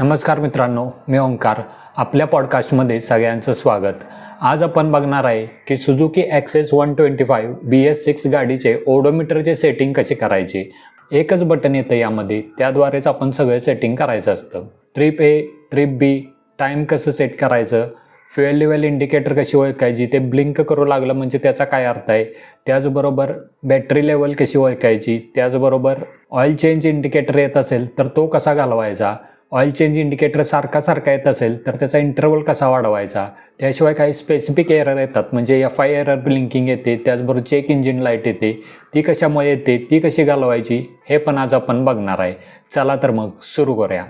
नमस्कार मित्रांनो, मी ओंकार. आपल्या पॉडकास्टमध्ये सगळ्यांचं स्वागत. आज आपण बघणार आहे की सुझुकी ॲक्सेस 125 BS6 गाडीचे ओडोमीटरचे सेटिंग कसे करायचे. एकच बटन येतं यामध्ये, त्याद्वारेच आपण सगळं सेटिंग करायचं असतं. Trip A, trip B, time कसं सेट करायचं, फ्युएल लेवल इंडिकेटर कशी ओळखायची, ते ब्लिंक करू लागलं म्हणजे त्याचा काय अर्थ आहे, त्याचबरोबर बॅटरी लेवल कशी ओळखायची, त्याचबरोबर ऑइल चेंज इंडिकेटर येत असेल तर तो कसा घालवायचा, ऑइल चेंज इंडिकेटर सारखा येत असेल तर त्याचा इंटरवल कसा वाढवायचा, त्याशिवाय काही स्पेसिफिक एरर येतात म्हणजे FI एरर ब्लिंकिंग येते, त्याचबरोबर चेक इंजिन लाईट येते, ती कशामुळे येते, ती कशी घालवायची हे पण आज आपण बघणार आहे. चला तर मग सुरू करूया.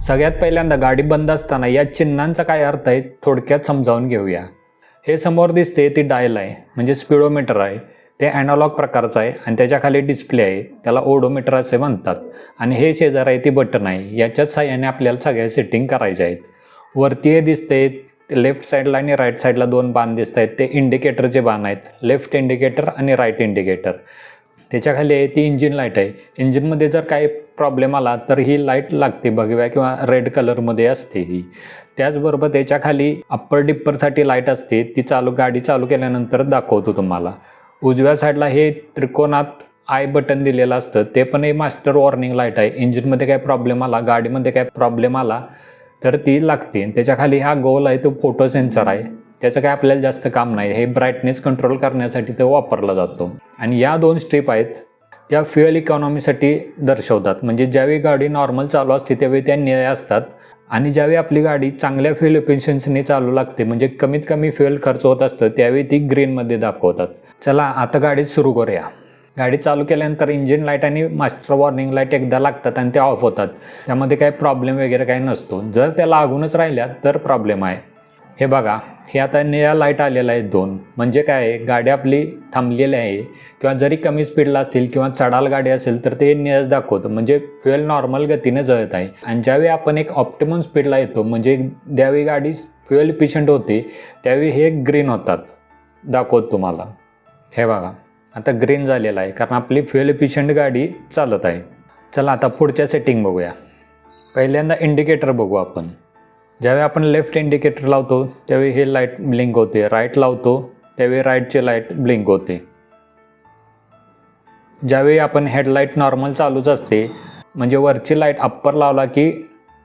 सगळ्यात पहिल्यांदा गाडी बंद असताना या चिन्हांचा काय अर्थ आहे थोडक्यात समजावून घेऊया. हे समोर दिसते ती डायल आहे म्हणजे स्पीडोमीटर आहे. ते ॲनालॉग प्रकारचं आहे आणि त्याच्या खाली डिस्प्ले आहे, त्याला ओडोमीटर असे म्हणतात. आणि हे शेजार आहे ती बटन आहे, याच्याच साहाय्याने आपल्याला सगळ्या सेटिंग करायच्या आहेत. वरती हे दिसते लेफ्ट साईडला आणि राईट साईडला दोन बाण दिसत आहेत, ते इंडिकेटरचे बाण आहेत, लेफ्ट इंडिकेटर आणि राईट इंडिकेटर. त्याच्या खाली आहे ती इंजिन लाईट आहे. इंजिनमध्ये जर काही प्रॉब्लेम आला तर ही लाईट लागते भगव्या किंवा रेड कलरमध्ये असते ही. त्याचबरोबर त्याच्या खाली अप्पर डिप्परसाठी लाईट असते, ती गाडी चालू केल्यानंतर दाखवतो तुम्हाला. उजव्या साईडला हे त्रिकोणात आय बटन दिलेलं असतं, ते पण हे मास्टर वॉर्निंग लाईट आहे. इंजिनमध्ये काय प्रॉब्लेम आला, गाडीमध्ये काय प्रॉब्लेम आला तर ती लागते. त्याच्या खाली हा गोल आहे तो फोटो सेन्सर आहे, त्याचं काय आपल्याला जास्त काम नाही, हे ब्राईटनेस कंट्रोल करण्यासाठी तो वापरला जातो. आणि या दोन स्ट्रीप आहेत त्या फ्युएल इकॉनॉमीसाठी दर्शवतात, म्हणजे ज्यावेळी गाडी नॉर्मल चालू असते त्यावेळी त्या निळ्या असतात आणि ज्यावेळी आपली गाडी चांगल्या फ्युएल एफिशियन्सीने चालू लागते म्हणजे कमीत कमी फ्युएल खर्च होत असतं त्यावेळी ती ग्रीनमध्ये दाखवतात. चला आता गाडी सुरू करूया. गाडी चालू केल्यानंतर इंजिन लाईट आणि मास्टर वॉर्निंग लाईट एकदा लागतात आणि त्या ऑफ होतात, त्यामध्ये काही प्रॉब्लेम वगैरे काही नसतो. जर त्या लागूनच राहिल्या तर प्रॉब्लेम आहे. हे बघा, हे आता निळ्या लाईट आलेला आहे दोन, म्हणजे काय आहे गाडी आपली थांबलेली आहे किंवा जरी कमी स्पीडला असतील किंवा चढाल गाडी असेल तर ते निळच दाखवतं म्हणजे फ्युएल नॉर्मल गतीने जळत आहे. आणि ज्यावेळी आपण एक ऑप्टिमम स्पीडला येतो म्हणजे ज्यावेळी गाडी फ्युएल इफिशियंट होते त्यावेळी हे ग्रीन होतात दाखवत तुम्हाला. हे बघा आता ग्रीन झालेलं आहे कारण आपली फ्युएल इफिशियंट गाडी चालत आहे. चला आता पुढच्या सेटिंग बघूया. पहिल्यांदा इंडिकेटर बघू आपण. ज्यावेळी आपण लेफ्ट इंडिकेटर लावतो त्यावेळी हे लाईट ब्लिंक होते, राईट लावतो त्यावेळी राईटचे लाईट ब्लिंक होते. ज्यावेळी आपण हेडलाईट नॉर्मल चालूच असते म्हणजे वरची लाईट अप्पर लावला की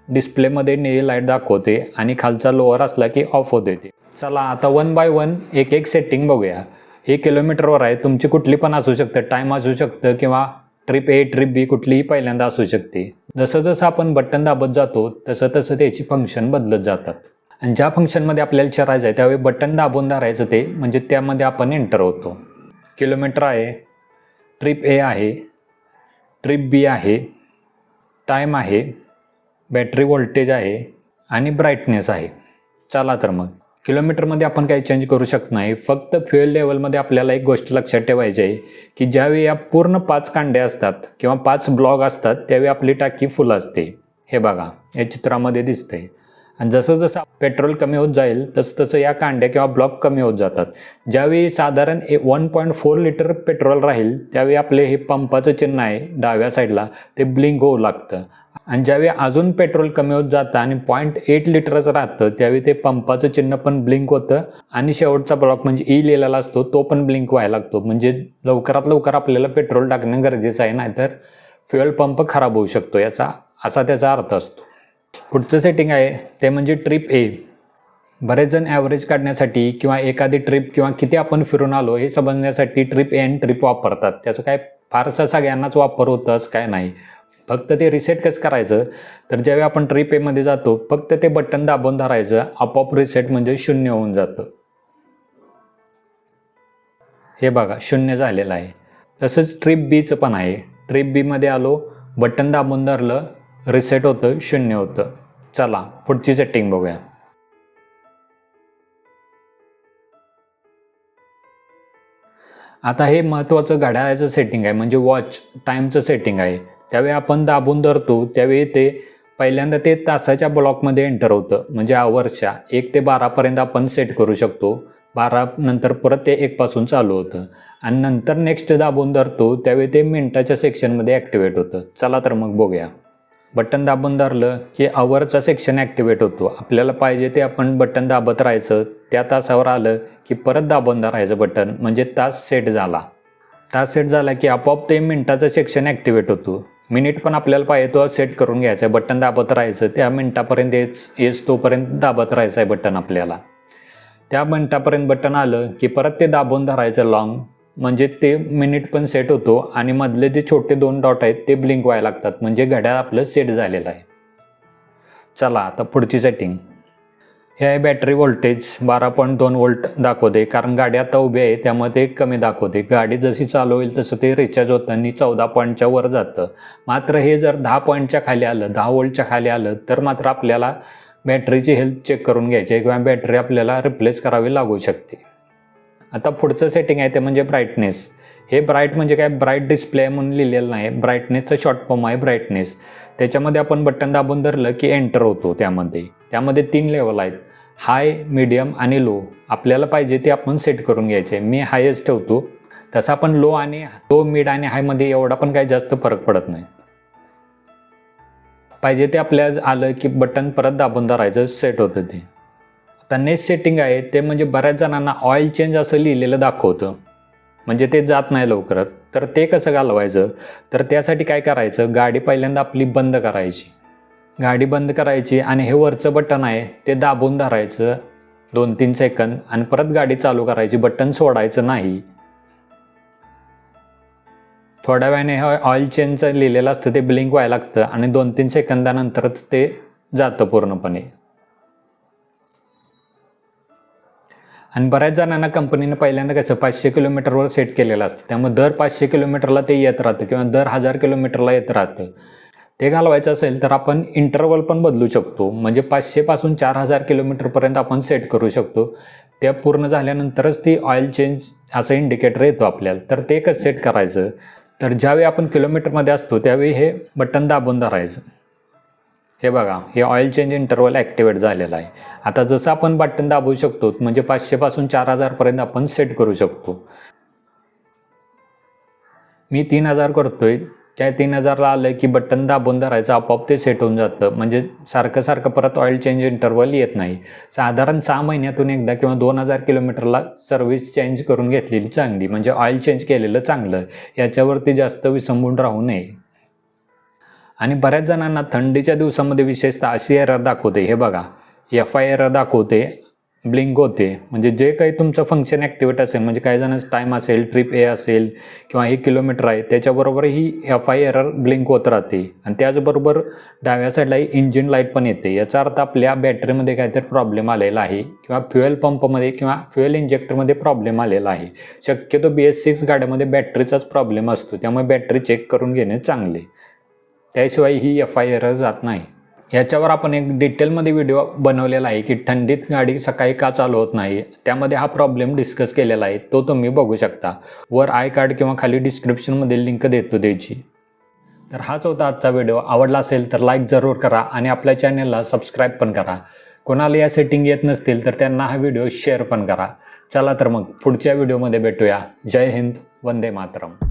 डिस्प्लेमध्ये निळी लाईट दाखवते आणि खालचा लोअर असला की ऑफ होते ते. चला आता 1 बाय 1 एक सेटिंग बघूया. हे किलोमीटरवर आहे, तुमची कुठली पण असू शकतं, टाईम असू शकतं किंवा ट्रिप ए ट्रिप बी कुठलीही पहिल्यांदा असू शकते. जसं जसं आपण बटन दाबत जातो तसं तसं त्याची फंक्शन बदलत जातात. आणि ज्या फंक्शनमध्ये आपल्याला चरायचं आहे त्यावेळी बटन दाबून धरायचं ते म्हणजे त्यामध्ये आपण एंटर होतो. किलोमीटर आहे, ट्रिप ए आहे, ट्रिप बी आहे, टाईम आहे, बॅटरी व्होल्टेज आहे आणि ब्राईटनेस आहे. चला तर मग किलोमीटरमध्ये आपण काही चेंज करू शकत नाही, फक्त फ्युएल लेवलमध्ये आपल्याला एक गोष्ट लक्षात ठेवायची आहे की ज्यावेळी या पूर्ण 5 कांड्या असतात किंवा 5 ब्लॉक असतात त्यावेळी आपली टाकी फुल असते. हे बघा या चित्रामध्ये दिसतंय. आणि जसं जसं पेट्रोल कमी होत जाईल तसं तसं या कांड्या किंवा ब्लॉक कमी होत जातात. ज्यावेळी साधारण 1.4 लिटर पेट्रोल राहील त्यावेळी आपले हे पंपाचं चिन्ह आहे डाव्या साईडला ते ब्लिंक होऊ लागतं. आणि ज्यावेळी अजून पेट्रोल कमी होत जातं आणि 0.8 लिटरचं राहतं त्यावेळी ते पंपाचं चिन्ह पण ब्लिंक होतं आणि शेवटचा ब्लॉक म्हणजे ई लिहिलेला असतो तो पण ब्लिंक व्हायला लागतो. म्हणजे लवकरात लवकर आपल्याला पेट्रोल टाकणं गरजेचं आहे, नाहीतर फ्युएल पंप खराब होऊ शकतो असा त्याचा अर्थ असतो. पुढचं सेटिंग आहे ते म्हणजे ट्रिप ए. बरेच जण ॲव्हरेज काढण्यासाठी किंवा एखादी ट्रिप किंवा किती आपण फिरून आलो हे समजण्यासाठी ट्रिप ए आणि ट्रिप वापरतात. त्याचं काय फारसा सगळ्यांनाच वापर होतं असं काय नाही. फक्त ते रिसेट कसं करायचं तर ज्यावेळी आपण ट्रिप एमध्ये जातो फक्त ते बटन दाबून धरायचं, आपोआप रिसेट म्हणजे 0 होऊन जातं. हे बघा 0 झालेलं आहे. तसंच ट्रिप बीचं पण आहे. ट्रिप बीमध्ये आलो, बटन दाबून धरलं, रिसेट होतं, 0 होतं. चला पुढची सेटिंग बघूया. आता हे महत्त्वाचं घड्याळाचं सेटिंग आहे म्हणजे वॉच टाईमचं सेटिंग आहे. त्यावेळी आपण दाबून धरतो त्यावेळी ते पहिल्यांदा ते तासाच्या ब्लॉकमध्ये एंटर होतं म्हणजे आवर्सच्या 1 ते 12पर्यंत आपण सेट करू शकतो. 12 नंतर परत ते 1 पासून चालू होतं आणि नंतर नेक्स्ट दाबून धरतो त्यावेळी ते मिनटाच्या सेक्शनमध्ये ॲक्टिवेट होतं. चला तर मग बघूया. बटन दाबून धरलं की अवरचा सेक्शन ॲक्टिवेट होतो. आपल्याला पाहिजे ते आपण बटन दाबत राहायचं. त्या तासावर आलं की परत दाबून धरायचं बटन, म्हणजे तास सेट झाला. तास सेट झाला की आपोआप ते मिनटाचं सेक्शन ॲक्टिवेट होतो. मिनिट पण आपल्याला पाहिजे तो सेट करून घ्यायचा आहे. बटन दाबत राहायचं, त्या मिनटापर्यंत येस तोपर्यंत दाबत राहायचं आहे बटन आपल्याला. त्या मिनटापर्यंत बटन आलं की परत ते दाबून धरायचं लॉंग, म्हणजे ते मिनिट पण सेट होतो आणि मधले जे छोटे 2 डॉट आहेत ते ब्लिंक व्हायला लागतात, म्हणजे घड्याळ आपलं सेट झालेलं आहे. चला आता पुढची सेटिंग. हे आहे बॅटरी व्होल्टेज 12.2 व्होल्ट दाखवते, कारण गाडी आता उभी आहे त्यामुळे ते कमी दाखवते. गाडी जशी चालू होईल तसं ते रिचार्ज होताना 14 पॉईंटच्या वर जातं. मात्र हे जर 10 पॉईंटच्या खाली आलं, 10 व्होल्टच्या खाली आलं तर मात्र आपल्याला बॅटरीची हेल्थ चेक करून घ्यायची आहे किंवा बॅटरी आपल्याला रिप्लेस करावी लागू शकते. आता पुढचं सेटिंग आहे ते म्हणजे ब्राईटनेस. हे ब्राईट म्हणजे काय, ब्राईट डिस्प्ले म्हणून लिहिलेलं नाही, ब्राईटनेसचं शॉर्ट फॉर्म आहे ब्राईटनेस. त्याच्यामध्ये आपण बटन दाबून धरलं की एंटर होतो. त्यामध्ये 3 लेवल आहेत, हाय, मीडियम आणि लो. आपल्याला पाहिजे ते आपण सेट करून घ्यायचे. मी हायेस्ट ठेवतो. तसं आपण लो, मिड आणि हायमध्ये एवढा पण काही जास्त फरक पडत नाही. पाहिजे ते आपल्याला आलं की बटन परत दाबून धरायचं, सेट होतं ते. आता नेक्स्ट सेटिंग आहे ते म्हणजे बऱ्याच जणांना ऑइल चेंज असं लिहिलेलं दाखवतं, म्हणजे ते जात नाही लवकर. तर ते कसं घालवायचं, तर त्यासाठी काय करायचं, गाडी पहिल्यांदा आपली बंद करायची. गाडी बंद करायची आणि हे वरचं बटन आहे ते दाबून धरायचं 2-3 सेकंद आणि परत गाडी चालू करायची. बटन सोडायचं नाही. थोड्या वेळाने हे ऑइल चेंजचं लिहिलेलं असतं ते ब्लिंक व्हायला लागतं आणि 2-3 सेकंदानंतरच ते जातं पूर्णपणे. आणि बऱ्याच जणांना कंपनीनं पहिल्यांदा कसं 500 किलोमीटरवर सेट केलेलं असतं, त्यामुळे दर 500 किलोमीटरला ते येत राहतं किंवा दर 1000 किलोमीटरला येत राहतं. ते घालवायचं असेल तर आपण इंटरवल पण बदलू शकतो, म्हणजे 500 पासून 4000 किलोमीटरपर्यंत आपण सेट करू शकतो. त्या पूर्ण झाल्यानंतरच ती ऑइल चेंज असं इंडिकेटर येतो आपल्याला. तर ते कसं सेट करायचं, तर ज्यावेळी आपण किलोमीटरमध्ये असतो त्यावेळी हे बटन दाबून धरायचं. हे बघा, हे ऑइल चेंज इंटरवल ॲक्टिवेट झालेलं आहे. आता जसं आपण बटन दाबू शकतो, म्हणजे 500 पासून 4000 आपण सेट करू शकतो. मी 3000 करतोय. त्या 3000ला आलं की बटन दाबून धरायचं, आपोआप ते सेट होऊन जातं, म्हणजे सारखं परत ऑइल चेंज इंटरवल येत नाही. साधारण 6 महिन्यातून एकदा किंवा 2000 किलोमीटरला सर्व्हिस चेंज करून घेतलेली चांगली, म्हणजे ऑइल चेंज केलेलं चांगलं. याच्यावरती जास्त विसंबून राहू नये. आणि बऱ्याच जणांना थंडीच्या दिवसामध्ये विशेषतः अशी एरर दाखवते. हे बघा, FI एरर दाखवते, ब्लिंक होते. म्हणजे जे काही तुमचं फंक्शन ॲक्टिवेट असेल, म्हणजे काही जणांचं टाईम असेल, ट्रिप ए असेल किंवा हे किलोमीटर आहे, त्याच्याबरोबर ही FI एरर ब्लिंक होत राहते. आणि त्याचबरोबर डाव्या साईडला इंजिन लाईट पण येते. याचा अर्थ आपल्या बॅटरीमध्ये काहीतरी प्रॉब्लेम आलेला आहे किंवा फ्युएल पंपमध्ये किंवा फ्युएल इंजेक्टरमध्ये प्रॉब्लेम आलेला आहे. शक्यतो BS6 गाड्यामध्ये बॅटरीचाच प्रॉब्लेम असतो, त्यामुळे बॅटरी चेक करून घेणे चांगले. त्याशिवाय ही FI एरर जात नाही. याच्यावर आपण एक डिटेलमध्ये व्हिडिओ बनवलेला आहे की थंडीत गाडी सकाळी का चालू होत नाही, त्यामध्ये हा प्रॉब्लेम डिस्कस केलेला आहे. तो तुम्ही बघू शकता. वर आय कार्ड किंवा खाली डिस्क्रिप्शनमध्ये लिंक देतो त्याची. तर हाच होता आजचा व्हिडिओ. आवडला असेल तर लाईक जरूर करा आणि आपल्या चॅनलला सबस्क्राईब पण करा. कोणाला या सेटिंग येत नसतील तर त्यांना हा व्हिडिओ शेअर पण करा. चला तर मग पुढच्या व्हिडिओमध्ये भेटूया. जय हिंद, वंदे मातरम.